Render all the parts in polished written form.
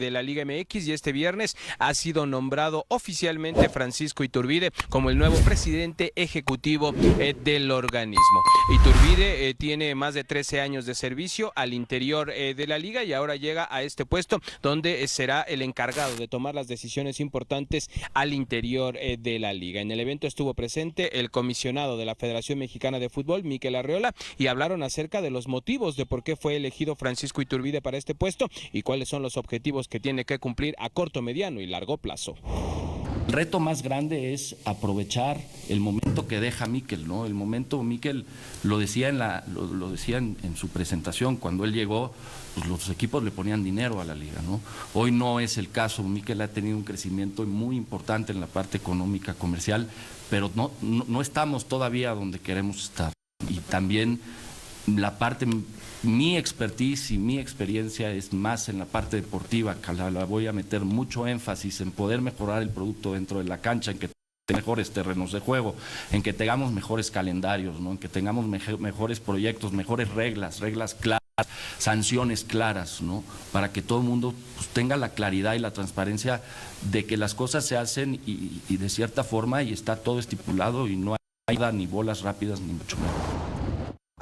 de la Liga MX y este viernes ha sido nombrado oficialmente Francisco Iturbide como el nuevo presidente ejecutivo del organismo. Iturbide tiene más de 13 años de servicio al interior de la liga y ahora llega a este puesto donde será el encargado de tomar las decisiones importantes al interior de la liga. En el evento estuvo presente el comisionado de la Federación Mexicana de Fútbol, Mikel Arreola, y hablaron acerca de los motivos de por qué fue elegido Francisco Iturbide para este puesto y cuáles son los objetivos que tiene que cumplir a corto, mediano y largo plazo. El reto más grande es aprovechar el momento que deja Mikel, ¿no? El momento, Mikel lo decía en su presentación, cuando él llegó, pues los equipos le ponían dinero a la liga, ¿no? Hoy no es el caso. Mikel ha tenido un crecimiento muy importante en la parte económica, comercial, pero no estamos todavía donde queremos estar. Y también la parte, mi expertise y mi experiencia es más en la parte deportiva, que la voy a meter mucho énfasis en poder mejorar el producto dentro de la cancha, en que mejores terrenos de juego, en que tengamos mejores calendarios, ¿no? En que tengamos mejores proyectos, mejores reglas claras, sanciones claras, ¿no? Para que todo el mundo pues, tenga la claridad y la transparencia de que las cosas se hacen y de cierta forma y está todo estipulado y no hay ni bolas rápidas ni mucho menos.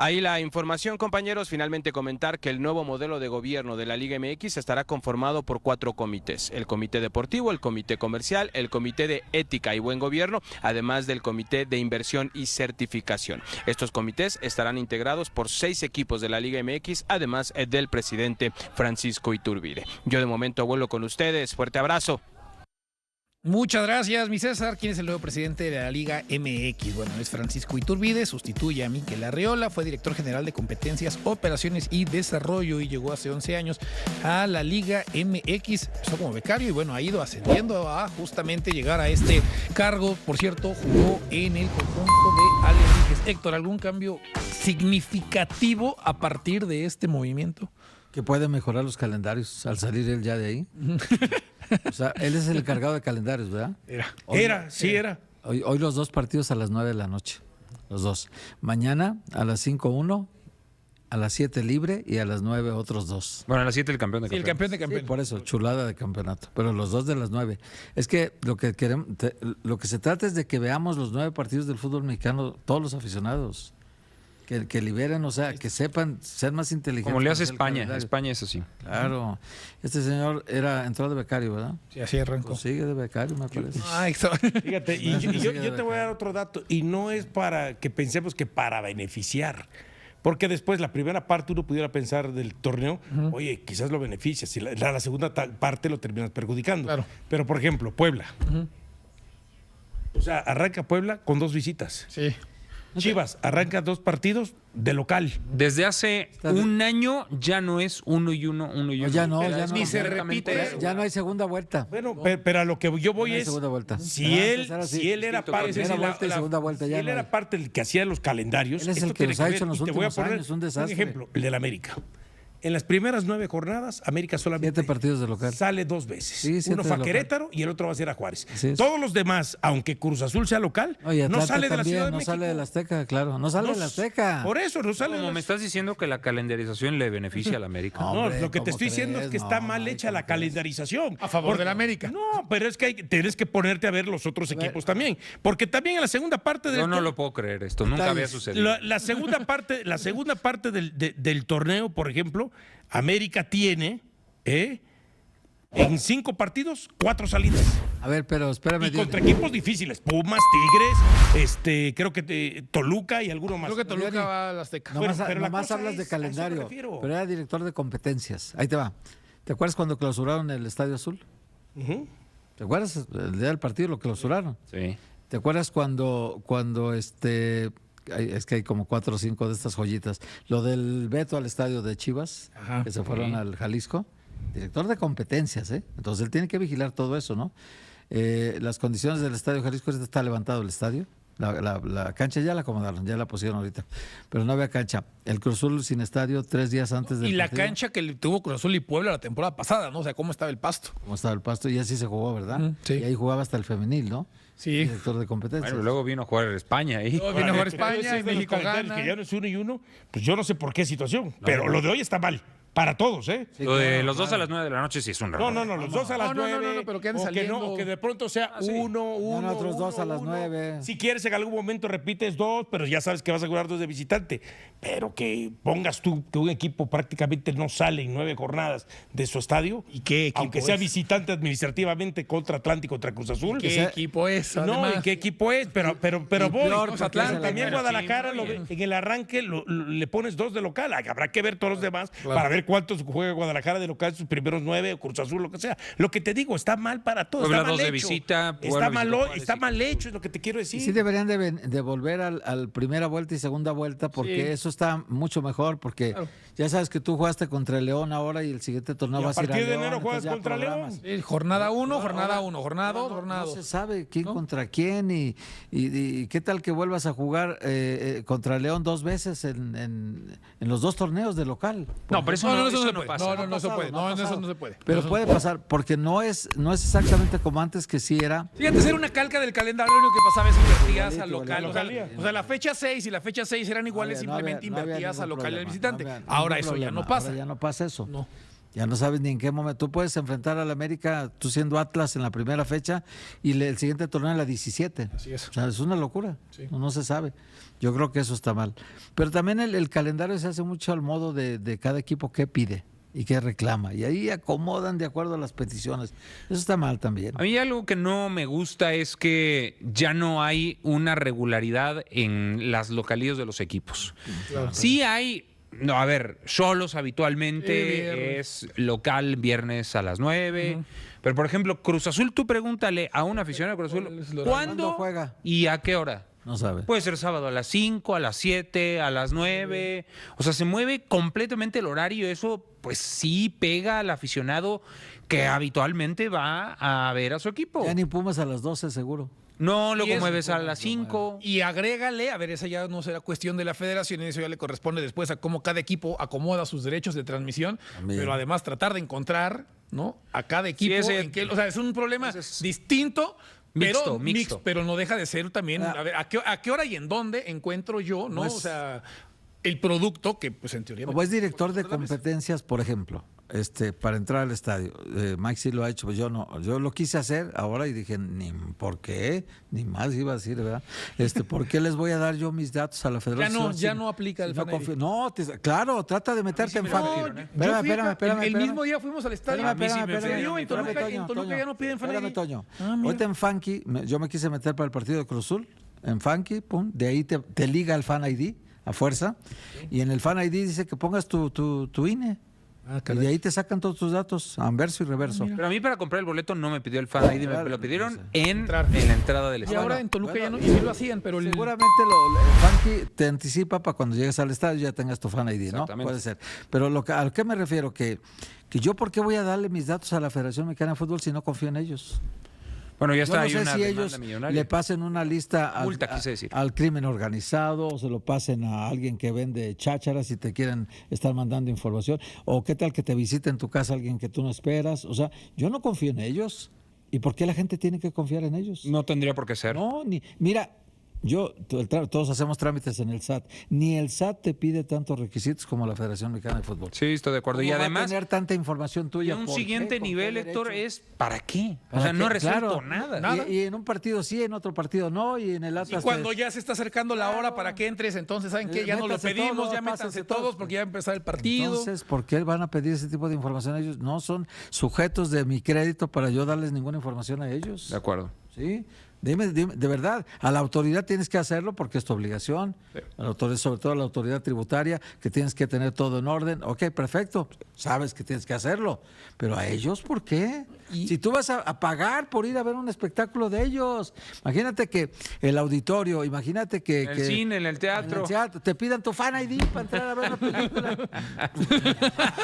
Ahí la información, compañeros. Finalmente comentar que el nuevo modelo de gobierno de la Liga MX estará conformado por 4 comités: el comité deportivo, el comité comercial, el comité de ética y buen gobierno, además del comité de inversión y certificación. Estos comités estarán integrados por 6 equipos de la Liga MX, además del presidente Francisco Iturbide. Yo de momento vuelvo con ustedes. Fuerte abrazo. Muchas gracias, mi César. ¿Quién es el nuevo presidente de la Liga MX? Bueno, es Francisco Iturbide, sustituye a Mikel Arreola, fue director general de competencias, operaciones y desarrollo y llegó hace 11 años a la Liga MX, empezó como becario y bueno, ha ido ascendiendo a justamente llegar a este cargo. Por cierto, jugó en el conjunto de Alebrijes. Héctor, ¿algún cambio significativo a partir de este movimiento? Que puede mejorar los calendarios al salir él ya de ahí. O sea, él es el encargado de calendarios, ¿verdad? Era. Hoy los 2 partidos a las 9 de la noche. Los 2. Mañana a las 5:1, a las 7 libre y a las 9 otros 2. Bueno, a las 7 el campeón de Sí, el campeón de campeón. Sí, por eso, chulada de campeonato. Pero los 2 de las 9. Es que lo que queremos, lo que se trata es de que veamos los 9 partidos del fútbol mexicano, todos los aficionados. Que liberen, o sea, que sepan ser más inteligentes. Como le hace España. España es así. Claro. Este señor entró de becario, ¿verdad? Sí, así arrancó. Pues sigue de becario, me parece. Fíjate, y yo te voy a dar otro dato, y no es para que pensemos que para beneficiar, porque después la primera parte uno pudiera pensar del torneo, oye, quizás lo beneficias, y la segunda parte lo terminas perjudicando. Claro. Pero, por ejemplo, Puebla. O sea, arranca Puebla con 2 visitas. Sí. Chivas arranca 2 partidos de local. Desde hace un año ya no es 1 y 1, 1 y 1. Ya no. Ni se repite. Ya no hay segunda vuelta. Bueno, pero a lo que yo voy No hay es, segunda vuelta. si él era parte, Primera vuelta y segunda vuelta, si ya él no era hay. parte del que hacía los calendarios, Él es el esto que tiene los ha ver, hecho en los y te voy a últimos poner años, un desastre. ejemplo, el del América. En las primeras 9 jornadas, América solamente 7 partidos de local. sale 2 veces. Sí, 7 Uno de fue a local. Querétaro y el otro va a ser a Juárez. Así es. Todos los demás, aunque Cruz Azul sea local, Oye, no Atlante sale de la también, Ciudad de no México. sale de la Azteca, claro. No sale de la Azteca. Por eso no sale de Como la me estás diciendo que la calendarización le beneficia a la América. No, No, hombre, lo que te ¿cómo estoy diciendo es que crees? está No, mal hecha la ¿cómo crees? calendarización. A favor del América. No, pero es que tienes que ponerte a ver los otros equipos también. Porque también en la segunda parte del Yo no lo puedo creer esto, nunca había sucedido. la segunda parte del torneo, por ejemplo, América tiene en 5 partidos 4 salidas. A ver, pero espérame. Y Dios. contra equipos difíciles, Pumas, Tigres, creo que Toluca y alguno más. Creo que Toluca va a la Azteca. Bueno, Nomás, pero la nomás cosa hablas de es, a eso me calendario, refiero. pero era director de competencias. Ahí te va. ¿Te acuerdas cuando clausuraron el Estadio Azul? Ujú. ¿Te acuerdas? El día del partido lo clausuraron. Sí. ¿Te acuerdas cuando es que hay como 4 o 5 de estas joyitas? Lo del veto al estadio de Chivas, Ajá. que se fueron al Jalisco. Director de competencias, ¿eh? Entonces él tiene que vigilar todo eso, ¿no? Las condiciones del estadio Jalisco, ahorita está levantado el estadio. La cancha ya la acomodaron, ya la pusieron ahorita. Pero no había cancha. El Cruz Azul sin estadio 3 días antes del Y la partido. cancha que le tuvo Cruz Azul y Puebla la temporada pasada, ¿no? O sea, cómo estaba el pasto. Como estaba el pasto, y así se jugó, ¿verdad? Sí. Y ahí jugaba hasta el femenil, ¿no? Sí. Director de competencias. Bueno, luego vino a jugar España ahí. Luego vino a jugar Pero España ese y de los México calendarios gana. Que ya no es 1 y 1, pues yo no sé por qué situación. Pero lo de hoy está mal. Para todos, ¿eh? Sí, Lo de claro, los 2 a claro. las 9 de la noche sí es un No, error. los dos a las No, 9. no, pero que anden o que no, saliendo. o que de pronto sea uno, otros dos a las 9. Si quieres en algún momento repites 2, pero ya sabes que vas a jugar 2 de visitante. Pero que pongas tú que un equipo prácticamente no sale en 9 jornadas de su estadio. ¿Y qué equipo aunque sea es? visitante administrativamente contra Atlántico, contra Cruz Azul. ¿Qué equipo es? No, Además? ¿y qué equipo es? Pero peor, voy. porque es el También América. Guadalajara Sí, muy bien. en el arranque le pones 2 de local. Habrá que ver todos los demás Claro. para ver cuántos juega Guadalajara de local, sus primeros 9, o Cruz Azul, lo que sea. Lo que te digo, está mal para todos. Puebla Está mal 2 de hecho. visita, Puebla Está visitó mal hecho, es lo que te quiero decir. Y sí deberían de volver al primera vuelta y segunda vuelta porque Sí. eso está mucho mejor porque Claro. ya sabes que tú jugaste contra el León ahora y el siguiente torneo Y a vas a ir a partir de León, enero juegas entonces ya contra programas. León. Jornada 1, No, jornada ahora- 1, jornada 2, No, jornada no 2. se sabe quién contra quién y qué tal que vuelvas a jugar contra León 2 veces en los 2 torneos de local. No, pero eso No, no, eso no se puede. pasa. No, eso puede. No, eso no se puede. Pero puede pasar porque no es exactamente como antes que sí era. Fíjate, era una calca del calendario, lo que pasaba es invertías Igualito, al local. igualito. O sea, la fecha 6 y la fecha 6 eran iguales, No había- simplemente no había invertías ningún al local y al problema, visitante. no había Ahora ningún eso ya problema. no pasa. Ahora ya no pasa eso. No. Ya no sabes ni en qué momento. Tú puedes enfrentar al América, tú siendo Atlas en la primera fecha y el siguiente torneo en la 17. Así es. O sea, es una locura. Sí. No se sabe. Yo creo que eso está mal. Pero también el calendario se hace mucho al modo de cada equipo que pide y que reclama. Y ahí acomodan de acuerdo a las peticiones. Eso está mal también. A mí algo que no me gusta es que ya no hay una regularidad en las localías de los equipos. Sí hay, no, a ver, Xolos habitualmente es local viernes a las 9. Pero, por ejemplo, Cruz Azul, tú pregúntale a un aficionado de Cruz ¿Cuál es Azul, el ¿cuándo horario? ¿Cuándo juega? y a qué hora? No sabe. Puede ser sábado a las 5, a las 7, a las 9. O sea, se mueve completamente el horario. Eso, pues sí pega al aficionado que habitualmente va a ver a su equipo. Ya ni Pumas a las 12 seguro. No, Y luego es- mueves a las 5. Y agrégale, a ver, esa ya no será cuestión de la federación, eso ya le corresponde después a cómo cada equipo acomoda sus derechos de transmisión, También. pero además tratar de encontrar, ¿no? A cada equipo, ese- en qué- o sea, es un problema ese es distinto. Pero, mixto. pero no deja de ser también, Ah. a ver, ¿a qué hora y en dónde encuentro yo, no? Pues- o sea, el producto que, pues en teoría... Como es director de Otra vez. competencias, por ejemplo, para entrar al estadio, Maxi lo ha hecho, pues yo no, yo lo quise hacer ahora y dije, ni por qué, ni más iba a decir, ¿verdad? ¿Por qué les voy a dar yo mis datos a la federación? ya no aplica el no Fan ID. confío? No, claro, trata de meterte en No, Fan. yo fui el mismo día fuimos al estadio. Se dio, en Toluca ya no piden Fan ID. Espérame, Toño. Ah, mira. Ahorita en Funky, yo me quise meter para el partido de Cruz Azul, en Funky, pum, de ahí te liga el Fan ID a fuerza, y en el Fan ID dice que pongas tu INE. Ah, Y de ahí te sacan todos tus datos, anverso y reverso. Pero a mí para comprar el boleto no me pidió el Fan ID, me Claro, lo pidieron no sé. en la entrada del Y estadio. ahora en Toluca bueno, ya no, y sí lo hacían, pero el... Seguramente el Funky te anticipa para cuando llegues al estadio ya tengas tu Fan ID, ¿no? Exactamente. Puede ser. Pero ¿a lo que me refiero? Que yo ¿por qué voy a darle mis datos a la Federación Mexicana de Fútbol si no confío en ellos? Bueno, ya Yo está no ahí sé una si demanda ellos millonaria. le pasen una lista Multa, quise decir. al crimen organizado o se lo pasen a alguien que vende chácharas si te quieren estar mandando información. O qué tal que te visite en tu casa alguien que tú no esperas. O sea, yo no confío en ellos. ¿Y por qué la gente tiene que confiar en ellos? No tendría por qué ser. No, mira, todos hacemos trámites en el SAT. Ni el SAT te pide tantos requisitos como la Federación Mexicana de Fútbol. Sí, estoy de acuerdo. Y ¿Cómo va a además, tener tanta información y tuya. un ¿Por qué? siguiente ¿Con qué nivel, derecho? Héctor, es ¿para qué? O ¿Para sea, no qué? resuelto Claro. nada. Y en un partido sí, en otro partido no, y en el Y Atlas. cuando ya se está acercando la hora para que entres, entonces, ¿saben qué? Ya no lo Métanse pedimos, todos, ya pásense métanse todos. todos porque ya va a empezar el partido. Entonces, ¿por qué van a pedir ese tipo de información a ellos? No son sujetos de mi crédito para yo darles ninguna información a ellos. De acuerdo. ¿Sí? Dime, de verdad, a la autoridad tienes que hacerlo porque es tu obligación, a la autoridad, sobre todo a la autoridad tributaria, que tienes que tener todo en orden. Ok, perfecto, sabes que tienes que hacerlo, pero a ellos, ¿por qué? Si tú vas a pagar por ir a ver un espectáculo de ellos, imagínate que el auditorio, imagínate que... En el que- cine, en el teatro. te pidan tu Fan ID para entrar a ver una película.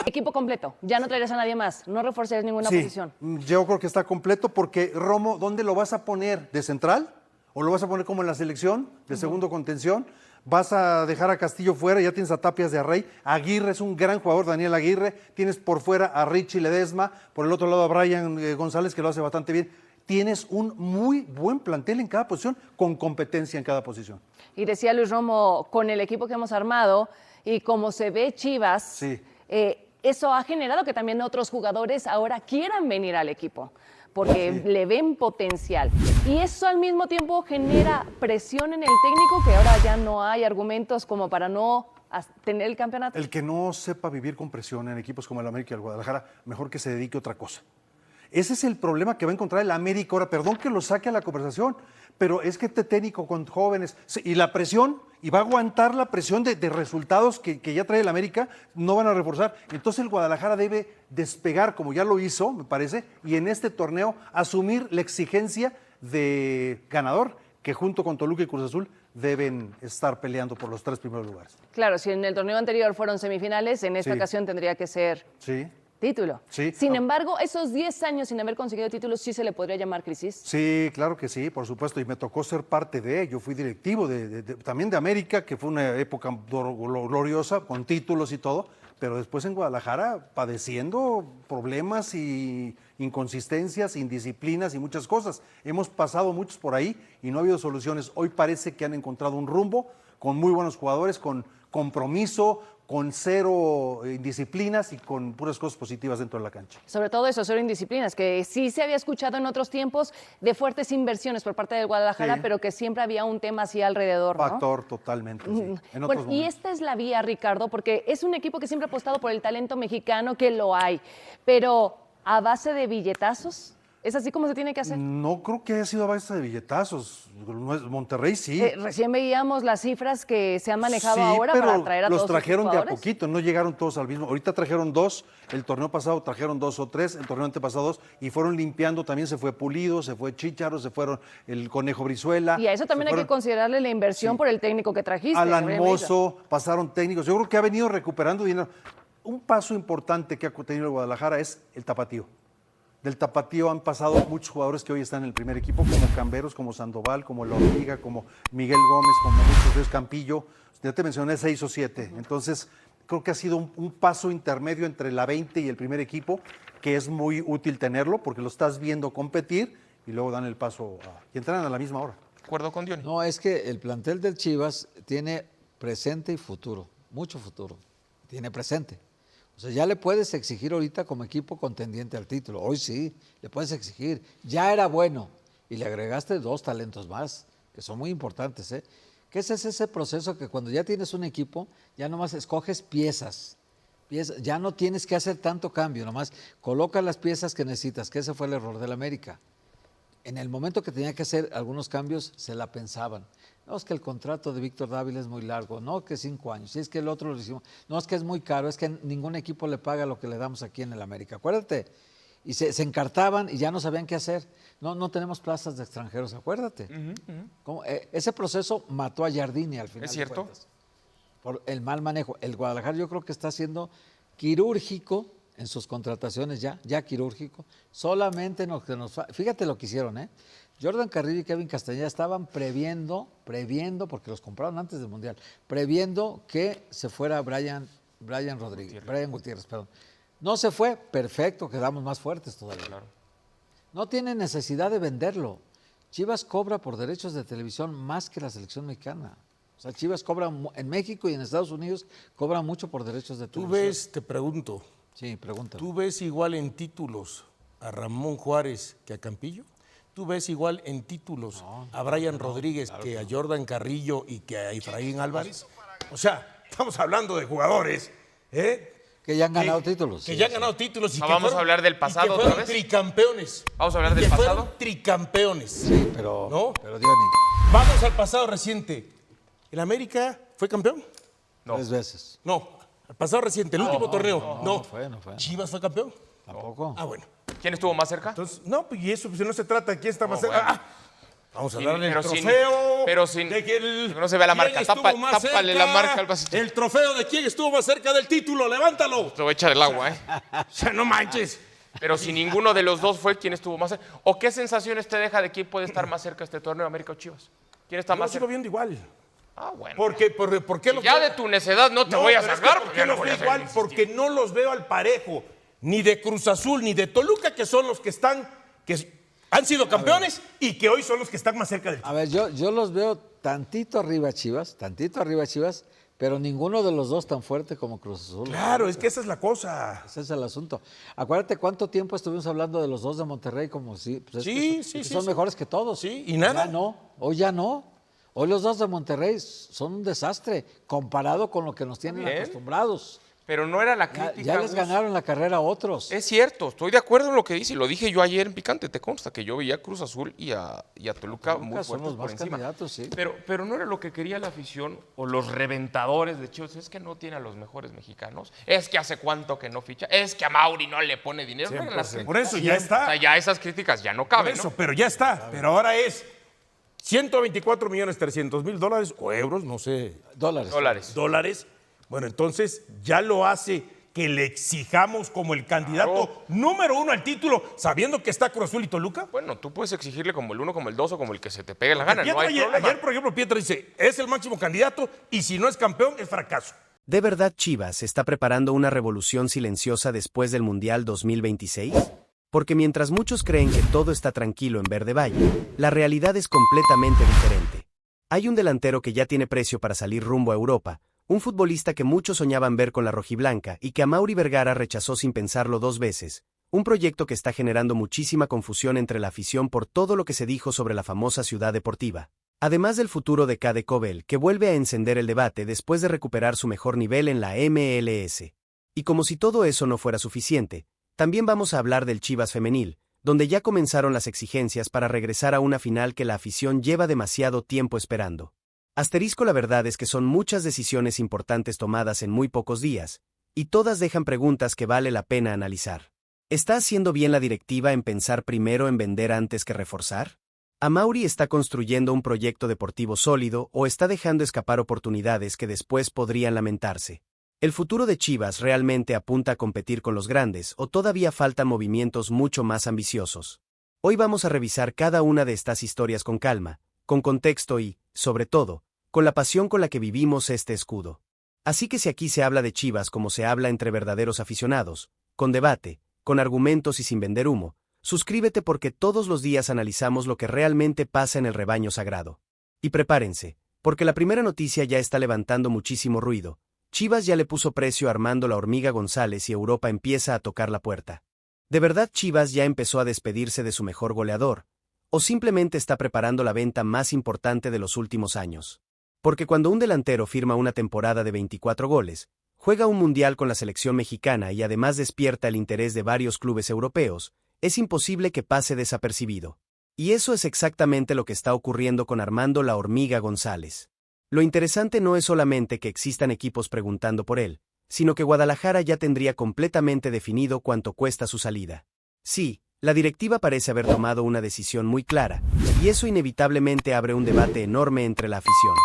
Equipo completo, ya no traerás a nadie más, no reforzarías ninguna Sí, posición. yo creo que está completo porque Romo, ¿dónde lo vas a poner? ¿De central? ¿O lo vas a poner como en la selección, de segundo contención? ¿Vas a dejar a Castillo fuera? Ya tienes a Tapias de Arrey. Aguirre es un gran jugador, Daniel Aguirre. Tienes por fuera a Richie Ledesma, por el otro lado a Brian González, que lo hace bastante bien. Tienes un muy buen plantel en cada posición, con competencia en cada posición. Y decía Luis Romo, con el equipo que hemos armado y como se ve Chivas, Sí. eso ha generado que también otros jugadores ahora quieran venir al equipo, porque le ven potencial. Y eso al mismo tiempo genera presión en el técnico, que ahora ya no hay argumentos como para no tener el campeonato. El que no sepa vivir con presión en equipos como el América y el Guadalajara, mejor que se dedique a otra cosa. Ese es el problema que va a encontrar el América ahora. Perdón que lo saque a la conversación, pero es que este técnico con jóvenes y la presión, y va a aguantar la presión de resultados que ya trae el América, no van a reforzar. Entonces el Guadalajara debe despegar, como ya lo hizo, me parece, y en este torneo asumir la exigencia de ganador, que junto con Toluca y Cruz Azul deben estar peleando por los 3 primeros lugares. Claro, si en el torneo anterior fueron semifinales, en esta ocasión tendría que ser título. Sí. Sin embargo, esos 10 años sin haber conseguido títulos, ¿sí se le podría llamar crisis? Sí, claro que sí, por supuesto, y me tocó ser parte de ello. Fui directivo también de América, que fue una época gloriosa, con títulos y todo, pero después en Guadalajara padeciendo problemas y inconsistencias, indisciplinas y muchas cosas. Hemos pasado muchos por ahí y no ha habido soluciones. Hoy parece que han encontrado un rumbo con muy buenos jugadores, con compromiso, con cero indisciplinas y con puras cosas positivas dentro de la cancha. Sobre todo eso, cero indisciplinas, que sí se había escuchado en otros tiempos de fuertes inversiones por parte del Guadalajara, pero que siempre había un tema así alrededor, ¿no? Factor totalmente, sí. Bueno, y esta es la vía, Ricardo, porque es un equipo que siempre ha apostado por el talento mexicano, que lo hay, pero a base de billetazos. ¿Es así como se tiene que hacer? No creo que haya sido a base de billetazos. Monterrey sí. Recién veíamos las cifras que se han manejado ahora para traer a todos los trajeron sus de a jugadores. poquito, no llegaron todos al mismo. Ahorita trajeron 2, el torneo pasado trajeron 2 o 3, el torneo antepasado 2, y fueron limpiando. También se fue Pulido, se fue Chícharo, se fueron el Conejo Brizuela. Y a eso también hay que considerarle la inversión por el técnico que trajiste. Alan Mozo, pasaron técnicos. Yo creo que ha venido recuperando dinero. Un paso importante que ha tenido el Guadalajara es el tapatío. Del tapatío han pasado muchos jugadores que hoy están en el primer equipo, como Camberos, como Sandoval, como La Hormiga, como Miguel Gómez, como muchos, Campillo. Ya te mencioné 6 o 7. Entonces, creo que ha sido un paso intermedio entre la 20 y el primer equipo, que es muy útil tenerlo, porque lo estás viendo competir y luego dan el paso y entran a la misma hora. ¿De acuerdo con Diony? No, es que el plantel del Chivas tiene presente y futuro, mucho futuro. Tiene presente. O sea, ya le puedes exigir ahorita como equipo contendiente al título. Hoy sí, le puedes exigir. Ya era bueno y le agregaste 2 talentos más, que son muy importantes, ¿eh? Que ese es ese proceso que cuando ya tienes un equipo, ya nomás escoges piezas. Ya no tienes que hacer tanto cambio, nomás coloca las piezas que necesitas, que ese fue el error del América. En el momento que tenía que hacer algunos cambios, se la pensaban. No, es que el contrato de Víctor Dávila es muy largo, no, que 5 años, y es que el otro lo hicimos, no, es que es muy caro, es que ningún equipo le paga lo que le damos aquí en el América, acuérdate, y se encartaban y ya no sabían qué hacer, no tenemos plazas de extranjeros, acuérdate. Ese proceso mató a Jardini al final. ¿Es cierto? De cuentas, por el mal manejo. El Guadalajara yo creo que está siendo quirúrgico en sus contrataciones ya quirúrgico, solamente en lo que fíjate lo que hicieron, Jordan Carrillo y Kevin Castañeda estaban previendo, porque los compraron antes del Mundial, previendo que se fuera Brian Gutiérrez, perdón. No se fue, perfecto, quedamos más fuertes todavía. Claro. No tiene necesidad de venderlo. Chivas cobra por derechos de televisión más que la selección mexicana. O sea, Chivas cobra en México y en Estados Unidos cobra mucho por derechos de televisión. Tú ves, te pregunto. Sí, pregúntame. ¿Tú ves igual en títulos a Ramón Juárez que a Campillo? ¿Tú ves igual en títulos a Brian Rodríguez que a Jordan Carrillo y que a Efraín Álvarez? O sea, estamos hablando de jugadores, que ya han ganado títulos. Que ya han ganado títulos. Y que vamos a hablar del pasado otra vez. Tricampeones. ¿Vamos a hablar del pasado? Fueron tricampeones. Sí, pero Diony. Vamos al pasado reciente. ¿El América fue campeón? No. 3 veces. No, al pasado reciente, el último torneo. No fue. ¿Chivas fue campeón? Tampoco. Bueno. ¿Quién estuvo más cerca? Entonces, no, pues y eso, pues no se trata de quién está más cerca. Bueno. Vamos a darle el trofeo. Pero sin de que no se vea la marca. Tápale la marca al vasito. El trofeo de quién estuvo más cerca del título, levántalo. Te voy a echar el agua, O sea, no manches. Pero si ninguno de los dos fue quien estuvo más cerca. ¿O qué sensaciones te deja de quién puede estar más cerca de este torneo, América o Chivas? ¿Quién está Yo más lo sigo cerca? viendo igual. Ah, bueno. ¿Por qué los Ya veo? de tu necedad no te voy a sacar. ¿Por qué los veo igual? Porque no los veo al parejo. Ni de Cruz Azul, ni de Toluca, que son los que están, que han sido campeones y que hoy son los que están más cerca del título. A ver, yo los veo tantito arriba Chivas, Pero ninguno de los dos tan fuerte como Cruz Azul. Claro, es que esa es la cosa. Ese es el asunto. Acuérdate cuánto tiempo estuvimos hablando de los dos de Monterrey como si pues son mejores que todos. Sí, y nada. Ya no, hoy ya no. Hoy los dos de Monterrey son un desastre comparado con lo que nos tienen acostumbrados. Pero no era la crítica. Ya les ganaron la carrera a otros. Es cierto, estoy de acuerdo en lo que dice, y lo dije yo ayer en Picante, te consta que yo veía a Cruz Azul y a Toluca muy fuertes por encima. Sí. Pero no era lo que quería la afición o los reventadores de Chivas. Es que no tiene a los mejores mexicanos, es que hace cuánto que no ficha, es que a Mauri no le pone dinero. No eran las por eso ya está. O sea, ya esas críticas ya no caben, Por eso, ¿no? pero ya está. Pero ahora es 124.300.000 dólares o euros, no sé. Dólares. Bueno, entonces ya lo hace que le exijamos como el candidato número 1 al título, sabiendo que está Cruz Azul y Toluca. Bueno, tú puedes exigirle como el 1, como el 2 o como el que se te pegue la gana. No hay problema. Ayer, por ejemplo, Pietra dice, es el máximo candidato y si no es campeón, es fracaso. ¿De verdad Chivas está preparando una revolución silenciosa después del Mundial 2026? Porque mientras muchos creen que todo está tranquilo en Verde Valle, la realidad es completamente diferente. Hay un delantero que ya tiene precio para salir rumbo a Europa, un futbolista que muchos soñaban ver con la rojiblanca y que Amaury Vergara rechazó sin pensarlo 2 veces, un proyecto que está generando muchísima confusión entre la afición por todo lo que se dijo sobre la famosa ciudad deportiva. Además del futuro de Cade Cobel, que vuelve a encender el debate después de recuperar su mejor nivel en la MLS. Y como si todo eso no fuera suficiente, también vamos a hablar del Chivas femenil, donde ya comenzaron las exigencias para regresar a una final que la afición lleva demasiado tiempo esperando. Asterisco, la verdad es que son muchas decisiones importantes tomadas en muy pocos días, y todas dejan preguntas que vale la pena analizar. ¿Está haciendo bien la directiva en pensar primero en vender antes que reforzar? ¿Amaury está construyendo un proyecto deportivo sólido o está dejando escapar oportunidades que después podrían lamentarse? ¿El futuro de Chivas realmente apunta a competir con los grandes o todavía faltan movimientos mucho más ambiciosos? Hoy vamos a revisar cada una de estas historias con calma, con contexto y, sobre todo, con la pasión con la que vivimos este escudo. Así que si aquí se habla de Chivas como se habla entre verdaderos aficionados, con debate, con argumentos y sin vender humo, suscríbete porque todos los días analizamos lo que realmente pasa en el rebaño sagrado. Y prepárense, porque la primera noticia ya está levantando muchísimo ruido. Chivas ya le puso precio a Armando la Hormiga González y Europa empieza a tocar la puerta. ¿De verdad Chivas ya empezó a despedirse de su mejor goleador? ¿O simplemente está preparando la venta más importante de los últimos años? Porque cuando un delantero firma una temporada de 24 goles, juega un mundial con la selección mexicana y además despierta el interés de varios clubes europeos, es imposible que pase desapercibido. Y eso es exactamente lo que está ocurriendo con Armando la Hormiga González. Lo interesante no es solamente que existan equipos preguntando por él, sino que Guadalajara ya tendría completamente definido cuánto cuesta su salida. Sí, la directiva parece haber tomado una decisión muy clara, y eso inevitablemente abre un debate enorme entre la afición.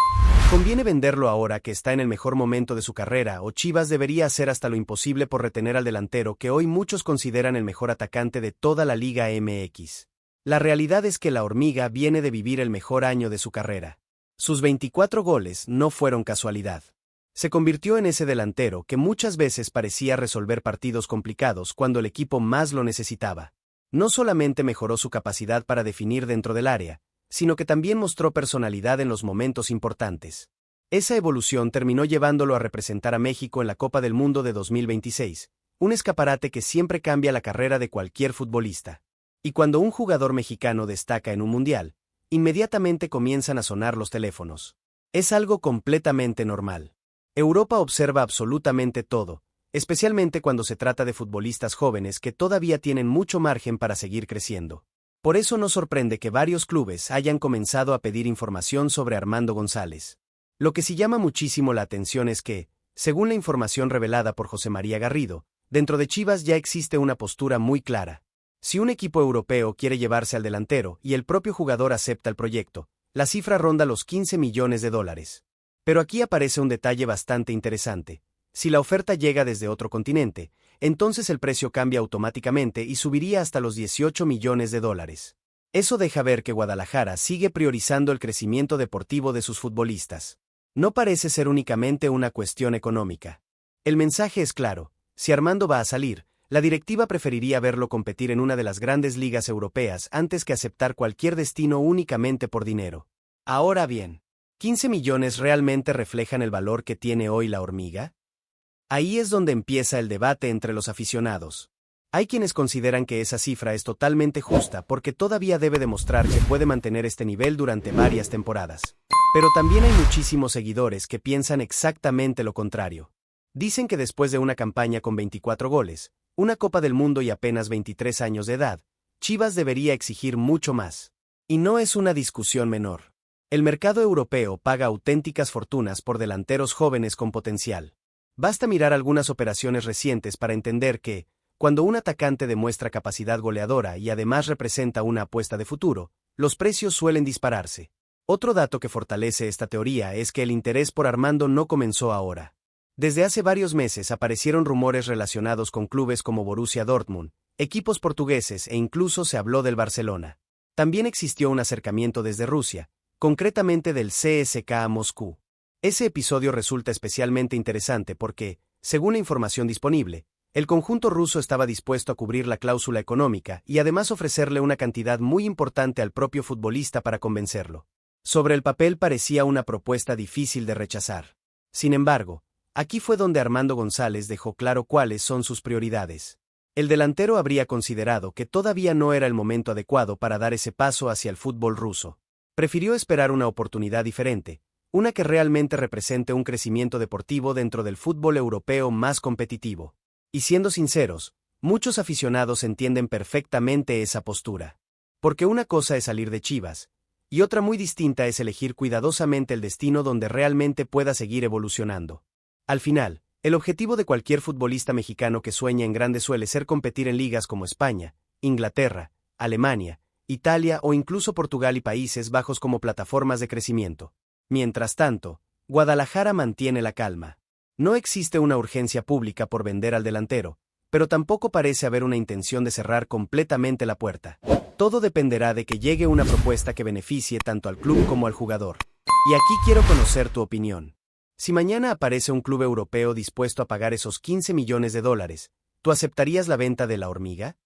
¿Conviene venderlo ahora que está en el mejor momento de su carrera o Chivas debería hacer hasta lo imposible por retener al delantero que hoy muchos consideran el mejor atacante de toda la Liga MX? La realidad es que la Hormiga viene de vivir el mejor año de su carrera. Sus 24 goles no fueron casualidad. Se convirtió en ese delantero que muchas veces parecía resolver partidos complicados cuando el equipo más lo necesitaba. No solamente mejoró su capacidad para definir dentro del área, sino que también mostró personalidad en los momentos importantes. Esa evolución terminó llevándolo a representar a México en la Copa del Mundo de 2026, un escaparate que siempre cambia la carrera de cualquier futbolista. Y cuando un jugador mexicano destaca en un mundial, inmediatamente comienzan a sonar los teléfonos. Es algo completamente normal. Europa observa absolutamente todo, especialmente cuando se trata de futbolistas jóvenes que todavía tienen mucho margen para seguir creciendo. Por eso no sorprende que varios clubes hayan comenzado a pedir información sobre Armando González. Lo que sí llama muchísimo la atención es que, según la información revelada por José María Garrido, dentro de Chivas ya existe una postura muy clara. Si un equipo europeo quiere llevarse al delantero y el propio jugador acepta el proyecto, la cifra ronda los 15 millones de dólares. Pero aquí aparece un detalle bastante interesante. Si la oferta llega desde otro continente, entonces el precio cambia automáticamente y subiría hasta los 18 millones de dólares. Eso deja ver que Guadalajara sigue priorizando el crecimiento deportivo de sus futbolistas. No parece ser únicamente una cuestión económica. El mensaje es claro: si Armando va a salir, la directiva preferiría verlo competir en una de las grandes ligas europeas antes que aceptar cualquier destino únicamente por dinero. Ahora bien, ¿15 millones realmente reflejan el valor que tiene hoy la hormiga? Ahí es donde empieza el debate entre los aficionados. Hay quienes consideran que esa cifra es totalmente justa porque todavía debe demostrar que puede mantener este nivel durante varias temporadas. Pero también hay muchísimos seguidores que piensan exactamente lo contrario. Dicen que después de una campaña con 24 goles, una Copa del Mundo y apenas 23 años de edad, Chivas debería exigir mucho más. Y no es una discusión menor. El mercado europeo paga auténticas fortunas por delanteros jóvenes con potencial. Basta mirar algunas operaciones recientes para entender que, cuando un atacante demuestra capacidad goleadora y además representa una apuesta de futuro, los precios suelen dispararse. Otro dato que fortalece esta teoría es que el interés por Armando no comenzó ahora. Desde hace varios meses aparecieron rumores relacionados con clubes como Borussia Dortmund, equipos portugueses e incluso se habló del Barcelona. También existió un acercamiento desde Rusia, concretamente del CSKA Moscú. Ese episodio resulta especialmente interesante porque, según la información disponible, el conjunto ruso estaba dispuesto a cubrir la cláusula económica y además ofrecerle una cantidad muy importante al propio futbolista para convencerlo. Sobre el papel parecía una propuesta difícil de rechazar. Sin embargo, aquí fue donde Armando González dejó claro cuáles son sus prioridades. El delantero habría considerado que todavía no era el momento adecuado para dar ese paso hacia el fútbol ruso. Prefirió esperar una oportunidad diferente, una que realmente represente un crecimiento deportivo dentro del fútbol europeo más competitivo. Y siendo sinceros, muchos aficionados entienden perfectamente esa postura. Porque una cosa es salir de Chivas, y otra muy distinta es elegir cuidadosamente el destino donde realmente pueda seguir evolucionando. Al final, el objetivo de cualquier futbolista mexicano que sueña en grande suele ser competir en ligas como España, Inglaterra, Alemania, Italia o incluso Portugal y Países Bajos como plataformas de crecimiento. Mientras tanto, Guadalajara mantiene la calma. No existe una urgencia pública por vender al delantero, pero tampoco parece haber una intención de cerrar completamente la puerta. Todo dependerá de que llegue una propuesta que beneficie tanto al club como al jugador. Y aquí quiero conocer tu opinión. Si mañana aparece un club europeo dispuesto a pagar esos 15 millones de dólares, ¿tú aceptarías la venta de la hormiga?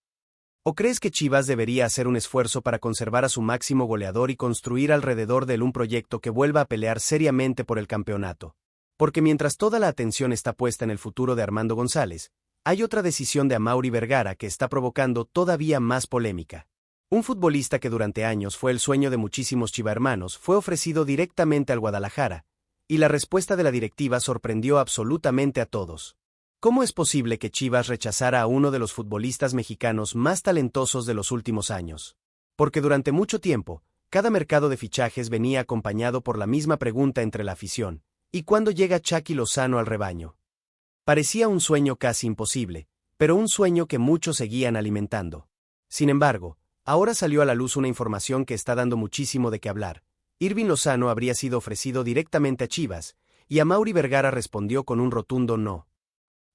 ¿O crees que Chivas debería hacer un esfuerzo para conservar a su máximo goleador y construir alrededor de él un proyecto que vuelva a pelear seriamente por el campeonato? Porque mientras toda la atención está puesta en el futuro de Armando González, hay otra decisión de Amaury Vergara que está provocando todavía más polémica. Un futbolista que durante años fue el sueño de muchísimos chivermanos fue ofrecido directamente al Guadalajara, y la respuesta de la directiva sorprendió absolutamente a todos. ¿Cómo es posible que Chivas rechazara a uno de los futbolistas mexicanos más talentosos de los últimos años? Porque durante mucho tiempo, cada mercado de fichajes venía acompañado por la misma pregunta entre la afición: ¿y cuándo llega Chucky Lozano al rebaño? Parecía un sueño casi imposible, pero un sueño que muchos seguían alimentando. Sin embargo, ahora salió a la luz una información que está dando muchísimo de qué hablar. Irving Lozano habría sido ofrecido directamente a Chivas, y Amaury Vergara respondió con un rotundo no.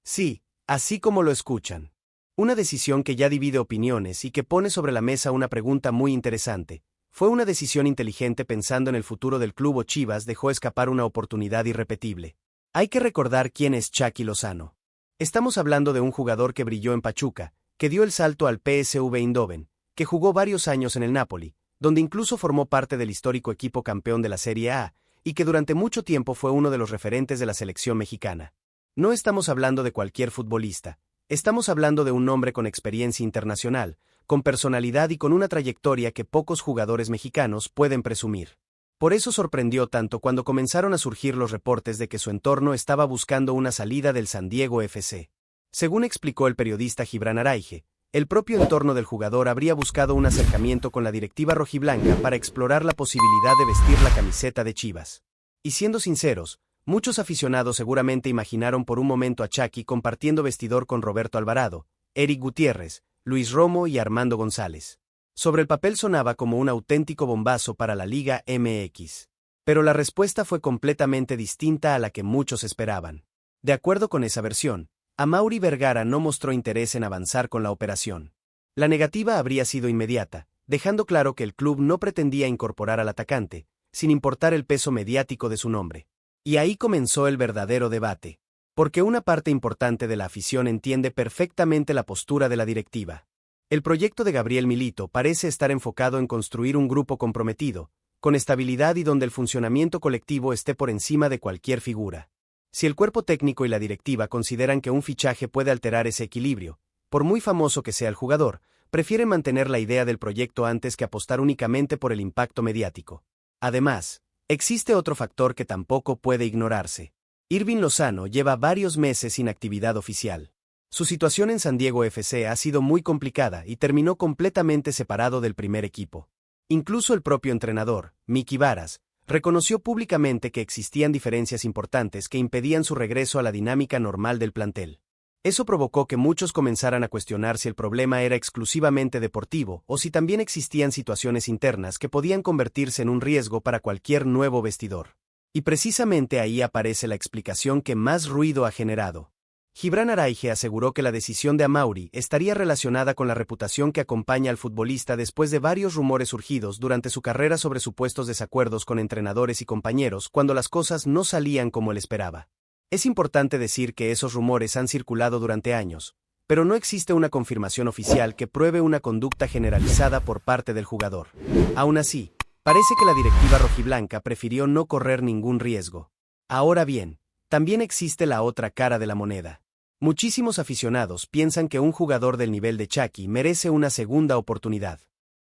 Sí, así como lo escuchan. Una decisión que ya divide opiniones y que pone sobre la mesa una pregunta muy interesante. ¿Fue una decisión inteligente pensando en el futuro del club o Chivas dejó escapar una oportunidad irrepetible? Hay que recordar quién es Chucky Lozano. Estamos hablando de un jugador que brilló en Pachuca, que dio el salto al PSV Eindhoven, que jugó varios años en el Napoli, donde incluso formó parte del histórico equipo campeón de la Serie A, y que durante mucho tiempo fue uno de los referentes de la selección mexicana. No estamos hablando de cualquier futbolista, estamos hablando de un hombre con experiencia internacional, con personalidad y con una trayectoria que pocos jugadores mexicanos pueden presumir. Por eso sorprendió tanto cuando comenzaron a surgir los reportes de que su entorno estaba buscando una salida del San Diego FC. Según explicó el periodista Gibran Araige, el propio entorno del jugador habría buscado un acercamiento con la directiva rojiblanca para explorar la posibilidad de vestir la camiseta de Chivas. Y siendo sinceros, muchos aficionados seguramente imaginaron por un momento a Chucky compartiendo vestidor con Roberto Alvarado, Eric Gutiérrez, Luis Romo y Armando González. Sobre el papel sonaba como un auténtico bombazo para la Liga MX. Pero la respuesta fue completamente distinta a la que muchos esperaban. De acuerdo con esa versión, Amaury Vergara no mostró interés en avanzar con la operación. La negativa habría sido inmediata, dejando claro que el club no pretendía incorporar al atacante, sin importar el peso mediático de su nombre. Y ahí comenzó el verdadero debate. Porque una parte importante de la afición entiende perfectamente la postura de la directiva. El proyecto de Gabriel Milito parece estar enfocado en construir un grupo comprometido, con estabilidad y donde el funcionamiento colectivo esté por encima de cualquier figura. Si el cuerpo técnico y la directiva consideran que un fichaje puede alterar ese equilibrio, por muy famoso que sea el jugador, prefieren mantener la idea del proyecto antes que apostar únicamente por el impacto mediático. Además, existe otro factor que tampoco puede ignorarse. Irving Lozano lleva varios meses sin actividad oficial. Su situación en San Diego FC ha sido muy complicada y terminó completamente separado del primer equipo. Incluso el propio entrenador, Mickey Varas, reconoció públicamente que existían diferencias importantes que impedían su regreso a la dinámica normal del plantel. Eso provocó que muchos comenzaran a cuestionar si el problema era exclusivamente deportivo o si también existían situaciones internas que podían convertirse en un riesgo para cualquier nuevo vestidor. Y precisamente ahí aparece la explicación que más ruido ha generado. Gibran Araige aseguró que la decisión de Amauri estaría relacionada con la reputación que acompaña al futbolista después de varios rumores surgidos durante su carrera sobre supuestos desacuerdos con entrenadores y compañeros cuando las cosas no salían como él esperaba. Es importante decir que esos rumores han circulado durante años, pero no existe una confirmación oficial que pruebe una conducta generalizada por parte del jugador. Aún así, parece que la directiva rojiblanca prefirió no correr ningún riesgo. Ahora bien, también existe la otra cara de la moneda. Muchísimos aficionados piensan que un jugador del nivel de Chucky merece una segunda oportunidad.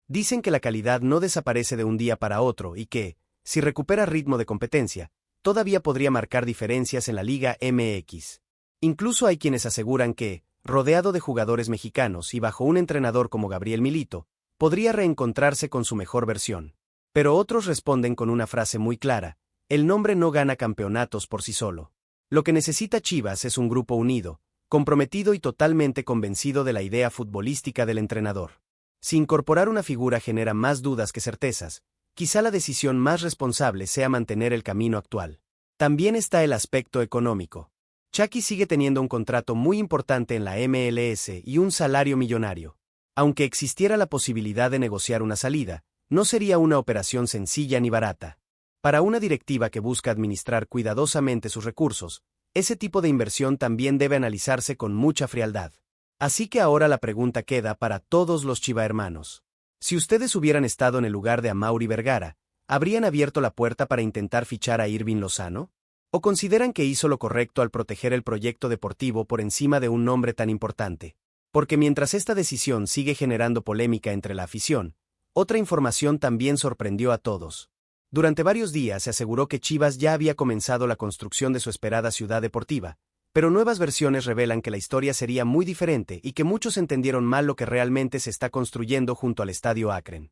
Dicen que la calidad no desaparece de un día para otro y que, si recupera ritmo de competencia, todavía podría marcar diferencias en la Liga MX. Incluso hay quienes aseguran que, rodeado de jugadores mexicanos y bajo un entrenador como Gabriel Milito, podría reencontrarse con su mejor versión. Pero otros responden con una frase muy clara: el nombre no gana campeonatos por sí solo. Lo que necesita Chivas es un grupo unido, comprometido y totalmente convencido de la idea futbolística del entrenador. Si incorporar una figura genera más dudas que certezas, quizá la decisión más responsable sea mantener el camino actual. También está el aspecto económico. Chucky sigue teniendo un contrato muy importante en la MLS y un salario millonario. Aunque existiera la posibilidad de negociar una salida, no sería una operación sencilla ni barata. Para una directiva que busca administrar cuidadosamente sus recursos, ese tipo de inversión también debe analizarse con mucha frialdad. Así que ahora la pregunta queda para todos los chivahermanos. Si ustedes hubieran estado en el lugar de Amauri Vergara, ¿habrían abierto la puerta para intentar fichar a Irving Lozano? ¿O consideran que hizo lo correcto al proteger el proyecto deportivo por encima de un nombre tan importante? Porque mientras esta decisión sigue generando polémica entre la afición, otra información también sorprendió a todos. Durante varios días se aseguró que Chivas ya había comenzado la construcción de su esperada ciudad deportiva, pero nuevas versiones revelan que la historia sería muy diferente y que muchos entendieron mal lo que realmente se está construyendo junto al Estadio Akron.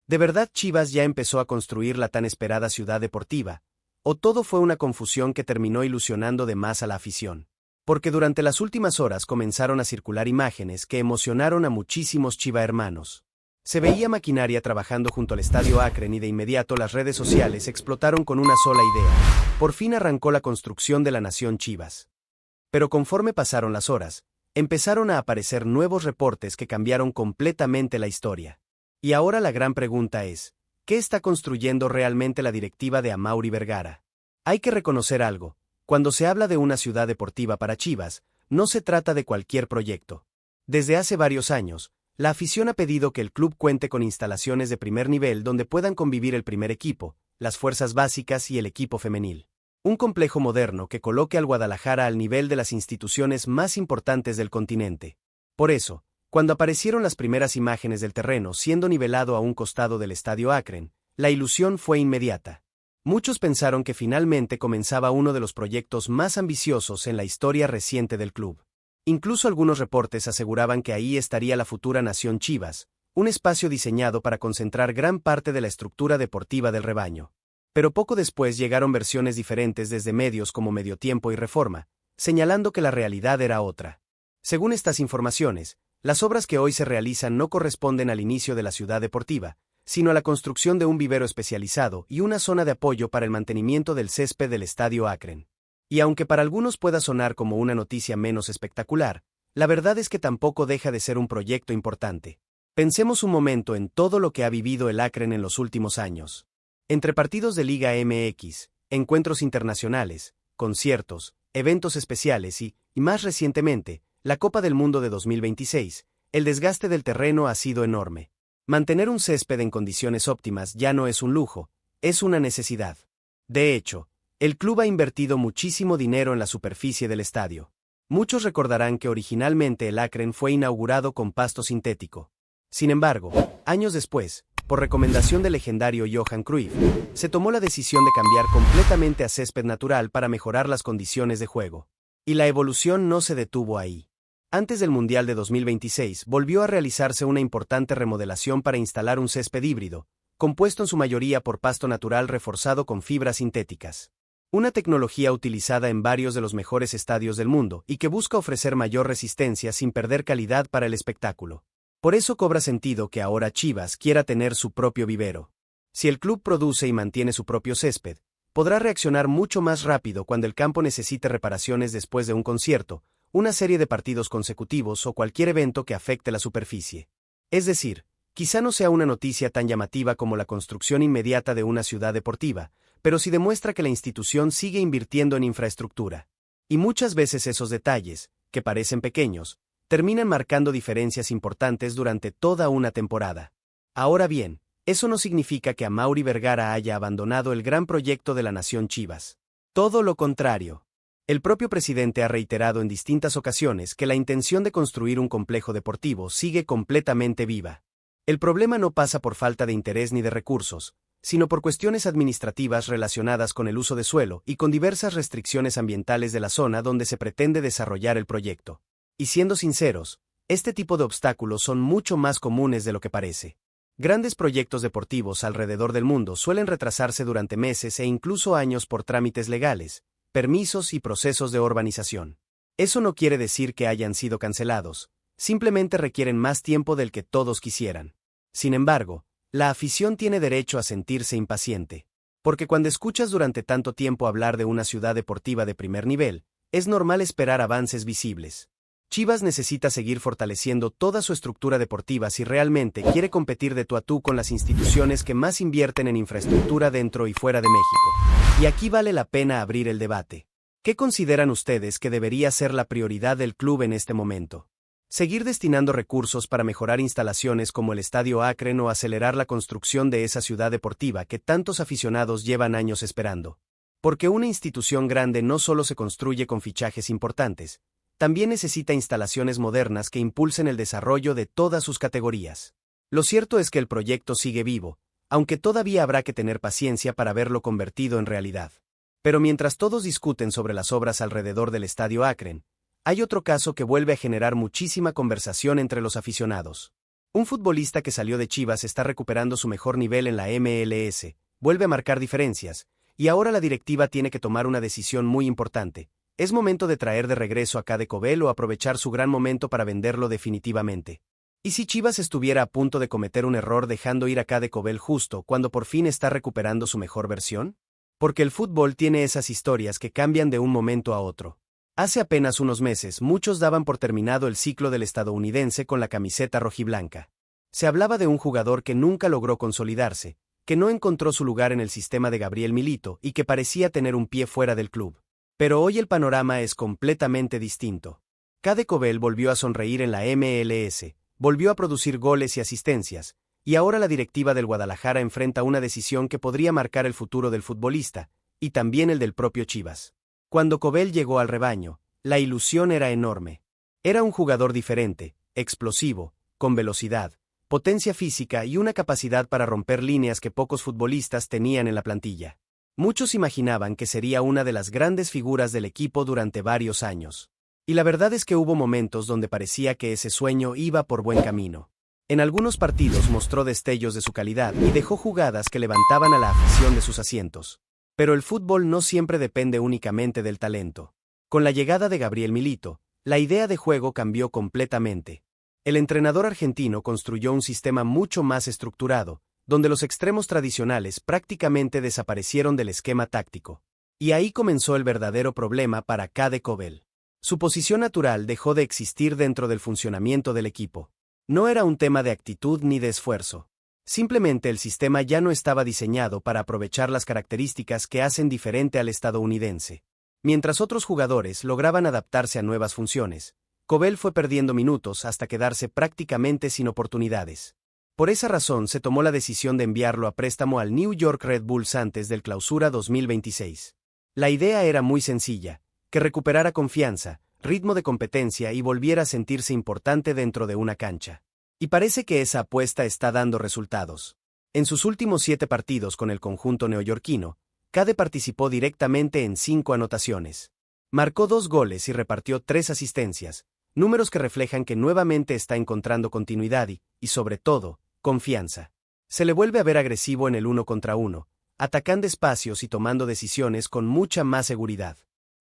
¿De verdad Chivas ya empezó a construir la tan esperada ciudad deportiva? ¿O todo fue una confusión que terminó ilusionando de más a la afición? Porque durante las últimas horas comenzaron a circular imágenes que emocionaron a muchísimos chivahermanos. Se veía maquinaria trabajando junto al Estadio Akron y de inmediato las redes sociales explotaron con una sola idea. Por fin arrancó la construcción de la nación Chivas. Pero conforme pasaron las horas, empezaron a aparecer nuevos reportes que cambiaron completamente la historia. Y ahora la gran pregunta es, ¿qué está construyendo realmente la directiva de Amauri Vergara? Hay que reconocer algo: cuando se habla de una ciudad deportiva para Chivas, no se trata de cualquier proyecto. Desde hace varios años, la afición ha pedido que el club cuente con instalaciones de primer nivel donde puedan convivir el primer equipo, las fuerzas básicas y el equipo femenil. Un complejo moderno que coloque al Guadalajara al nivel de las instituciones más importantes del continente. Por eso, cuando aparecieron las primeras imágenes del terreno siendo nivelado a un costado del Estadio Akron, la ilusión fue inmediata. Muchos pensaron que finalmente comenzaba uno de los proyectos más ambiciosos en la historia reciente del club. Incluso algunos reportes aseguraban que ahí estaría la futura Nación Chivas, un espacio diseñado para concentrar gran parte de la estructura deportiva del rebaño. Pero poco después llegaron versiones diferentes desde medios como Mediotiempo y Reforma, señalando que la realidad era otra. Según estas informaciones, las obras que hoy se realizan no corresponden al inicio de la ciudad deportiva, sino a la construcción de un vivero especializado y una zona de apoyo para el mantenimiento del césped del Estadio Akron. Y aunque para algunos pueda sonar como una noticia menos espectacular, la verdad es que tampoco deja de ser un proyecto importante. Pensemos un momento en todo lo que ha vivido el Akron en los últimos años. Entre partidos de Liga MX, encuentros internacionales, conciertos, eventos especiales y más recientemente, la Copa del Mundo de 2026, el desgaste del terreno ha sido enorme. Mantener un césped en condiciones óptimas ya no es un lujo, es una necesidad. De hecho, el club ha invertido muchísimo dinero en la superficie del estadio. Muchos recordarán que originalmente el Akron fue inaugurado con pasto sintético. Sin embargo, años después, por recomendación del legendario Johan Cruyff, se tomó la decisión de cambiar completamente a césped natural para mejorar las condiciones de juego. Y la evolución no se detuvo ahí. Antes del Mundial de 2026 volvió a realizarse una importante remodelación para instalar un césped híbrido, compuesto en su mayoría por pasto natural reforzado con fibras sintéticas. Una tecnología utilizada en varios de los mejores estadios del mundo y que busca ofrecer mayor resistencia sin perder calidad para el espectáculo. Por eso cobra sentido que ahora Chivas quiera tener su propio vivero. Si el club produce y mantiene su propio césped, podrá reaccionar mucho más rápido cuando el campo necesite reparaciones después de un concierto, una serie de partidos consecutivos o cualquier evento que afecte la superficie. Es decir, quizá no sea una noticia tan llamativa como la construcción inmediata de una ciudad deportiva, pero sí demuestra que la institución sigue invirtiendo en infraestructura. Y muchas veces esos detalles, que parecen pequeños, terminan marcando diferencias importantes durante toda una temporada. Ahora bien, eso no significa que Amaury Vergara haya abandonado el gran proyecto de la nación Chivas. Todo lo contrario. El propio presidente ha reiterado en distintas ocasiones que la intención de construir un complejo deportivo sigue completamente viva. El problema no pasa por falta de interés ni de recursos, sino por cuestiones administrativas relacionadas con el uso de suelo y con diversas restricciones ambientales de la zona donde se pretende desarrollar el proyecto. Y siendo sinceros, este tipo de obstáculos son mucho más comunes de lo que parece. Grandes proyectos deportivos alrededor del mundo suelen retrasarse durante meses e incluso años por trámites legales, permisos y procesos de urbanización. Eso no quiere decir que hayan sido cancelados, simplemente requieren más tiempo del que todos quisieran. Sin embargo, la afición tiene derecho a sentirse impaciente, porque cuando escuchas durante tanto tiempo hablar de una ciudad deportiva de primer nivel, es normal esperar avances visibles. Chivas necesita seguir fortaleciendo toda su estructura deportiva si realmente quiere competir de tú a tú con las instituciones que más invierten en infraestructura dentro y fuera de México. Y aquí vale la pena abrir el debate. ¿Qué consideran ustedes que debería ser la prioridad del club en este momento? ¿Seguir destinando recursos para mejorar instalaciones como el Estadio Akron o acelerar la construcción de esa ciudad deportiva que tantos aficionados llevan años esperando? Porque una institución grande no solo se construye con fichajes importantes, también necesita instalaciones modernas que impulsen el desarrollo de todas sus categorías. Lo cierto es que el proyecto sigue vivo, aunque todavía habrá que tener paciencia para verlo convertido en realidad. Pero mientras todos discuten sobre las obras alrededor del Estadio Akron, hay otro caso que vuelve a generar muchísima conversación entre los aficionados. Un futbolista que salió de Chivas está recuperando su mejor nivel en la MLS, vuelve a marcar diferencias, y ahora la directiva tiene que tomar una decisión muy importante. ¿Es momento de traer de regreso a Cade Cobel o aprovechar su gran momento para venderlo definitivamente? ¿Y si Chivas estuviera a punto de cometer un error dejando ir a Cade Cobel justo cuando por fin está recuperando su mejor versión? Porque el fútbol tiene esas historias que cambian de un momento a otro. Hace apenas unos meses muchos daban por terminado el ciclo del estadounidense con la camiseta rojiblanca. Se hablaba de un jugador que nunca logró consolidarse, que no encontró su lugar en el sistema de Gabriel Milito y que parecía tener un pie fuera del club. Pero hoy el panorama es completamente distinto. Cade Cobel volvió a sonreír en la MLS, volvió a producir goles y asistencias, y ahora la directiva del Guadalajara enfrenta una decisión que podría marcar el futuro del futbolista, y también el del propio Chivas. Cuando Cobel llegó al rebaño, la ilusión era enorme. Era un jugador diferente, explosivo, con velocidad, potencia física y una capacidad para romper líneas que pocos futbolistas tenían en la plantilla. Muchos imaginaban que sería una de las grandes figuras del equipo durante varios años. Y la verdad es que hubo momentos donde parecía que ese sueño iba por buen camino. En algunos partidos mostró destellos de su calidad y dejó jugadas que levantaban a la afición de sus asientos. Pero el fútbol no siempre depende únicamente del talento. Con la llegada de Gabriel Milito, la idea de juego cambió completamente. El entrenador argentino construyó un sistema mucho más estructurado, donde los extremos tradicionales prácticamente desaparecieron del esquema táctico. Y ahí comenzó el verdadero problema para Cade Cobel. Su posición natural dejó de existir dentro del funcionamiento del equipo. No era un tema de actitud ni de esfuerzo. Simplemente el sistema ya no estaba diseñado para aprovechar las características que hacen diferente al estadounidense. Mientras otros jugadores lograban adaptarse a nuevas funciones, Cobel fue perdiendo minutos hasta quedarse prácticamente sin oportunidades. Por esa razón se tomó la decisión de enviarlo a préstamo al New York Red Bulls antes del Clausura 2026. La idea era muy sencilla, que recuperara confianza, ritmo de competencia y volviera a sentirse importante dentro de una cancha. Y parece que esa apuesta está dando resultados. En sus últimos 7 partidos con el conjunto neoyorquino, Cade participó directamente en 5 anotaciones. Marcó 2 goles y repartió 3 asistencias, números que reflejan que nuevamente está encontrando continuidad y, sobre todo, confianza. Se le vuelve a ver agresivo en el 1 contra 1, atacando espacios y tomando decisiones con mucha más seguridad.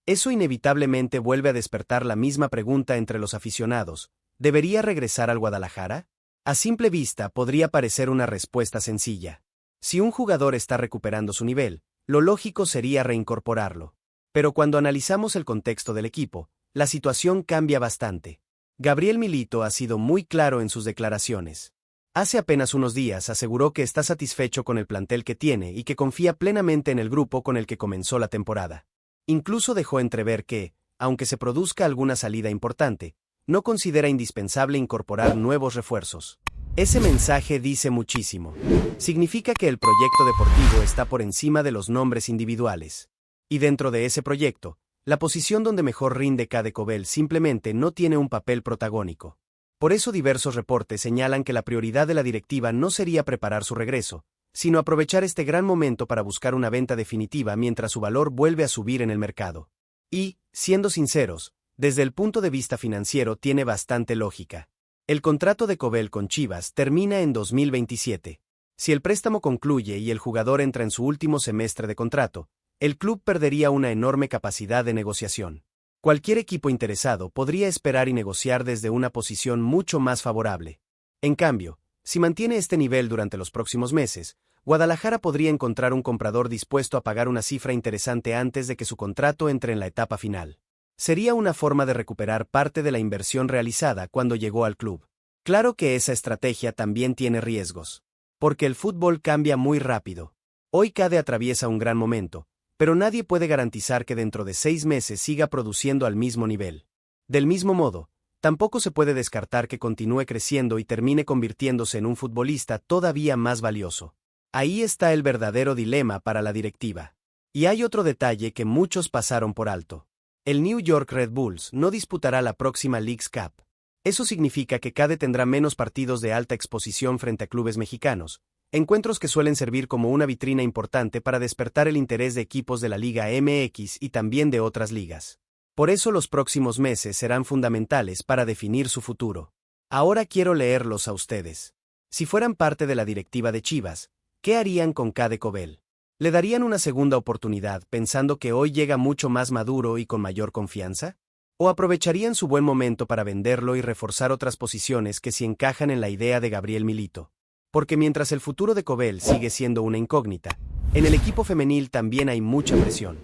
Eso inevitablemente vuelve a despertar la misma pregunta entre los aficionados: ¿debería regresar al Guadalajara? A simple vista podría parecer una respuesta sencilla. Si un jugador está recuperando su nivel, lo lógico sería reincorporarlo. Pero cuando analizamos el contexto del equipo, la situación cambia bastante. Gabriel Milito ha sido muy claro en sus declaraciones. Hace apenas unos días aseguró que está satisfecho con el plantel que tiene y que confía plenamente en el grupo con el que comenzó la temporada. Incluso dejó entrever que, aunque se produzca alguna salida importante, no considera indispensable incorporar nuevos refuerzos. Ese mensaje dice muchísimo. Significa que el proyecto deportivo está por encima de los nombres individuales. Y dentro de ese proyecto, la posición donde mejor rinde Cade Covell simplemente no tiene un papel protagónico. Por eso diversos reportes señalan que la prioridad de la directiva no sería preparar su regreso, sino aprovechar este gran momento para buscar una venta definitiva mientras su valor vuelve a subir en el mercado. Y, siendo sinceros, desde el punto de vista financiero tiene bastante lógica. El contrato de Covell con Chivas termina en 2027. Si el préstamo concluye y el jugador entra en su último semestre de contrato, el club perdería una enorme capacidad de negociación. Cualquier equipo interesado podría esperar y negociar desde una posición mucho más favorable. En cambio, si mantiene este nivel durante los próximos meses, Guadalajara podría encontrar un comprador dispuesto a pagar una cifra interesante antes de que su contrato entre en la etapa final. Sería una forma de recuperar parte de la inversión realizada cuando llegó al club. Claro que esa estrategia también tiene riesgos. Porque el fútbol cambia muy rápido. Hoy Cade atraviesa un gran momento, pero nadie puede garantizar que dentro de 6 meses siga produciendo al mismo nivel. Del mismo modo, tampoco se puede descartar que continúe creciendo y termine convirtiéndose en un futbolista todavía más valioso. Ahí está el verdadero dilema para la directiva. Y hay otro detalle que muchos pasaron por alto. El New York Red Bulls no disputará la próxima Leagues Cup. Eso significa que Cade tendrá menos partidos de alta exposición frente a clubes mexicanos, encuentros que suelen servir como una vitrina importante para despertar el interés de equipos de la Liga MX y también de otras ligas. Por eso los próximos meses serán fundamentales para definir su futuro. Ahora quiero leerlos a ustedes. Si fueran parte de la directiva de Chivas, ¿qué harían con Cade Covell? ¿Le darían una segunda oportunidad pensando que hoy llega mucho más maduro y con mayor confianza? ¿O aprovecharían su buen momento para venderlo y reforzar otras posiciones que sí encajan en la idea de Gabriel Milito? Porque mientras el futuro de Covell sigue siendo una incógnita, en el equipo femenil también hay mucha presión.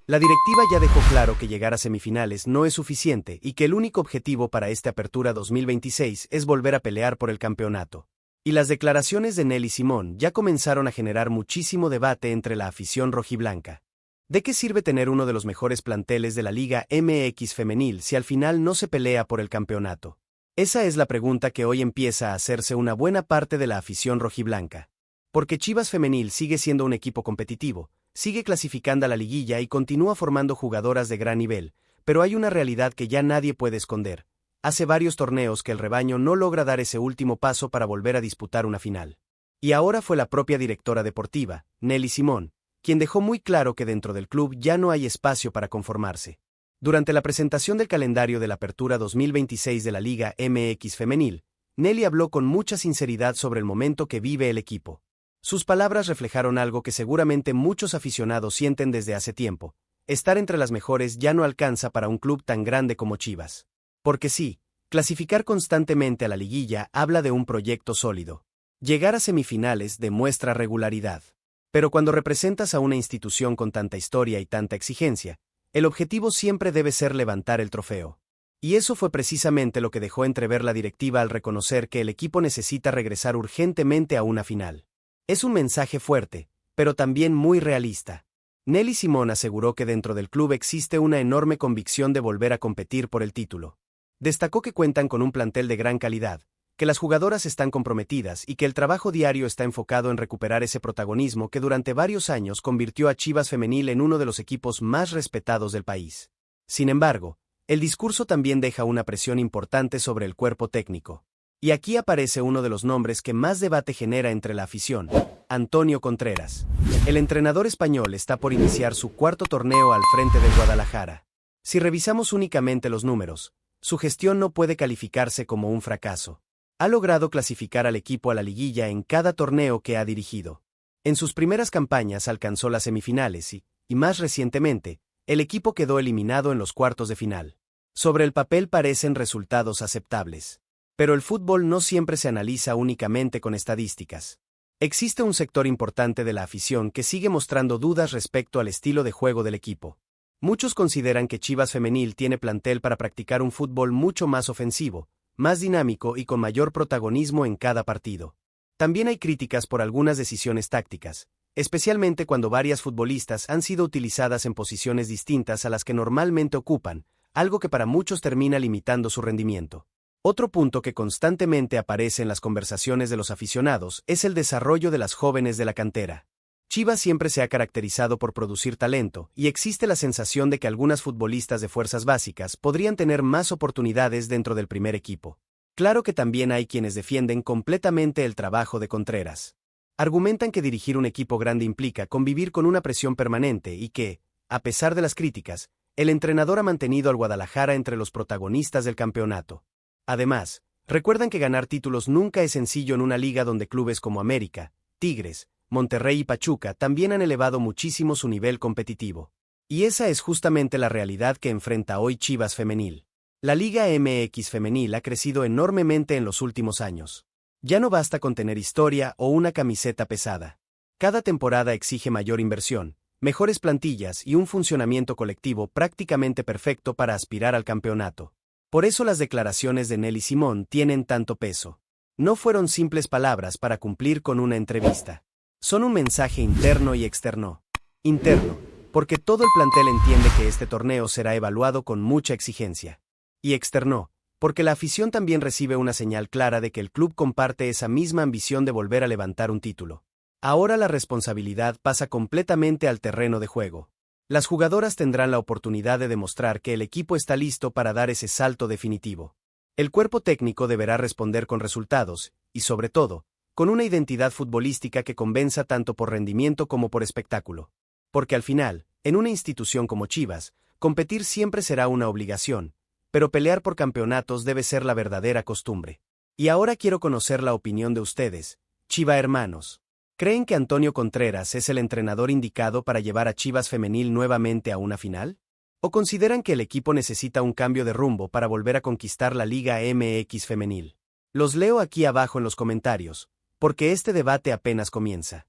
La directiva ya dejó claro que llegar a semifinales no es suficiente y que el único objetivo para esta apertura 2026 es volver a pelear por el campeonato. Y las declaraciones de Nelly Simón ya comenzaron a generar muchísimo debate entre la afición rojiblanca. ¿De qué sirve tener uno de los mejores planteles de la Liga MX femenil si al final no se pelea por el campeonato? Esa es la pregunta que hoy empieza a hacerse una buena parte de la afición rojiblanca. Porque Chivas Femenil sigue siendo un equipo competitivo, sigue clasificando a la liguilla y continúa formando jugadoras de gran nivel, pero hay una realidad que ya nadie puede esconder. Hace varios torneos que el rebaño no logra dar ese último paso para volver a disputar una final. Y ahora fue la propia directora deportiva, Nelly Simón, quien dejó muy claro que dentro del club ya no hay espacio para conformarse. Durante la presentación del calendario de la apertura 2026 de la Liga MX femenil, Nelly habló con mucha sinceridad sobre el momento que vive el equipo. Sus palabras reflejaron algo que seguramente muchos aficionados sienten desde hace tiempo: estar entre las mejores ya no alcanza para un club tan grande como Chivas. Porque sí, clasificar constantemente a la liguilla habla de un proyecto sólido. Llegar a semifinales demuestra regularidad. Pero cuando representas a una institución con tanta historia y tanta exigencia, el objetivo siempre debe ser levantar el trofeo. Y eso fue precisamente lo que dejó entrever la directiva al reconocer que el equipo necesita regresar urgentemente a una final. Es un mensaje fuerte, pero también muy realista. Nelly Simón aseguró que dentro del club existe una enorme convicción de volver a competir por el título. Destacó que cuentan con un plantel de gran calidad, que las jugadoras están comprometidas y que el trabajo diario está enfocado en recuperar ese protagonismo que durante varios años convirtió a Chivas Femenil en uno de los equipos más respetados del país. Sin embargo, el discurso también deja una presión importante sobre el cuerpo técnico. Y aquí aparece uno de los nombres que más debate genera entre la afición: Antonio Contreras. El entrenador español está por iniciar su cuarto torneo al frente del Guadalajara. Si revisamos únicamente los números, su gestión no puede calificarse como un fracaso. Ha logrado clasificar al equipo a la liguilla en cada torneo que ha dirigido. En sus primeras campañas alcanzó las semifinales y más recientemente, el equipo quedó eliminado en los cuartos de final. Sobre el papel parecen resultados aceptables. Pero el fútbol no siempre se analiza únicamente con estadísticas. Existe un sector importante de la afición que sigue mostrando dudas respecto al estilo de juego del equipo. Muchos consideran que Chivas Femenil tiene plantel para practicar un fútbol mucho más ofensivo, más dinámico y con mayor protagonismo en cada partido. También hay críticas por algunas decisiones tácticas, especialmente cuando varias futbolistas han sido utilizadas en posiciones distintas a las que normalmente ocupan, algo que para muchos termina limitando su rendimiento. Otro punto que constantemente aparece en las conversaciones de los aficionados es el desarrollo de las jóvenes de la cantera. Chivas siempre se ha caracterizado por producir talento, y existe la sensación de que algunas futbolistas de fuerzas básicas podrían tener más oportunidades dentro del primer equipo. Claro que también hay quienes defienden completamente el trabajo de Contreras. Argumentan que dirigir un equipo grande implica convivir con una presión permanente y que, a pesar de las críticas, el entrenador ha mantenido al Guadalajara entre los protagonistas del campeonato. Además, recuerdan que ganar títulos nunca es sencillo en una liga donde clubes como América, Tigres, Monterrey y Pachuca también han elevado muchísimo su nivel competitivo. Y esa es justamente la realidad que enfrenta hoy Chivas Femenil. La Liga MX Femenil ha crecido enormemente en los últimos años. Ya no basta con tener historia o una camiseta pesada. Cada temporada exige mayor inversión, mejores plantillas y un funcionamiento colectivo prácticamente perfecto para aspirar al campeonato. Por eso las declaraciones de Nelly Simón tienen tanto peso. No fueron simples palabras para cumplir con una entrevista. Son un mensaje interno y externo. Interno, porque todo el plantel entiende que este torneo será evaluado con mucha exigencia. Y externo, porque la afición también recibe una señal clara de que el club comparte esa misma ambición de volver a levantar un título. Ahora la responsabilidad pasa completamente al terreno de juego. Las jugadoras tendrán la oportunidad de demostrar que el equipo está listo para dar ese salto definitivo. El cuerpo técnico deberá responder con resultados, y sobre todo, con una identidad futbolística que convenza tanto por rendimiento como por espectáculo. Porque al final, en una institución como Chivas, competir siempre será una obligación, pero pelear por campeonatos debe ser la verdadera costumbre. Y ahora quiero conocer la opinión de ustedes, Chiva hermanos. ¿Creen que Antonio Contreras es el entrenador indicado para llevar a Chivas Femenil nuevamente a una final? ¿O consideran que el equipo necesita un cambio de rumbo para volver a conquistar la Liga MX Femenil? Los leo aquí abajo en los comentarios, porque este debate apenas comienza.